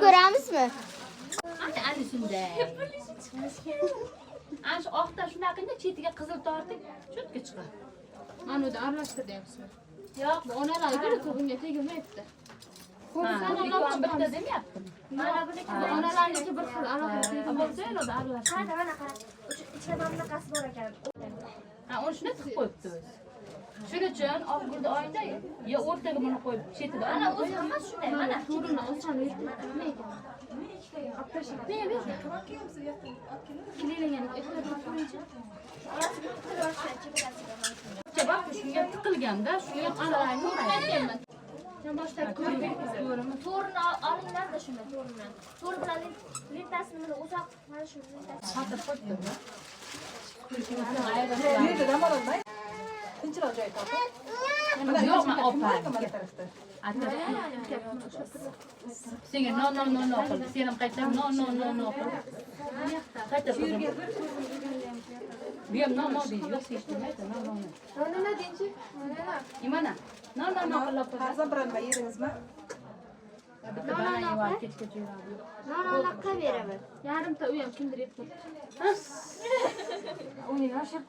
ko'ramizmi? Ana shunday. Ana shu oqda shunaqangi chetiga qizil torting, cho'tga chiqadi. Mana uni aralashtiryapsizmi? Yo'q, Bu onalar bir bunga tegmayapti. bitta demayaptimi? Mana buniki Bu onalarniki bir xil alohida tegmayapti. Bo'lsa, endi aralash. mana qara. Ichida mana bunaqasi bor ekan. Ha, uni shunday qilib qo'yibdi o'zi. Shuning uchun avgust oyida yo o'rtaga buni qo'yib, chetida. Ana o'zi hammasi shunday. Mana To'rini olsam nima ekan? Kililagan ehtiyot qilinchi. orasiga qilib Javob shunga tiqilganda, shunga qalayni Aytganman. Sen boshlab ko'rmayapsiz. to'rini olinglar-da shuni, to'rini. To'r bilan lentasini mana uzoq mana shu lentasi. qatib qo'yibdi. Tinchroq joy topib. Yo'q, men opam. Mana tarafda. Senga no qildi. Sen ham qaytadan no qildi. Qayta qildim. Bu ham no deydi. Yo'q, hech demaydi. No. Nima deyinchi? Nimana? No qilib qo'ydi. Farzand bilan yeringizmi? Bitta banani var, kechgacha yuradi. Nononaqqa beraman. Yarimta u ham kimdir yeb qo'ydi.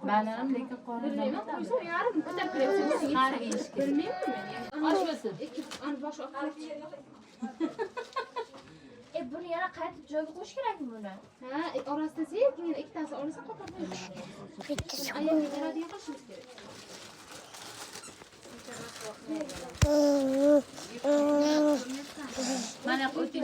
Bananam lekin qorin. Bilmayman, qo'ysa yarim bitta kirib Qari eshik. bilmayman men. Oshmasin. Ani bosh oqib. Buni yana qaytib joyiga qo'yish kerakmi buni? Ha, orasida sekin ikkitasi olsa qo'yib qo'yish. Ayolga qaradigan qilishimiz kerak. Mana o'tib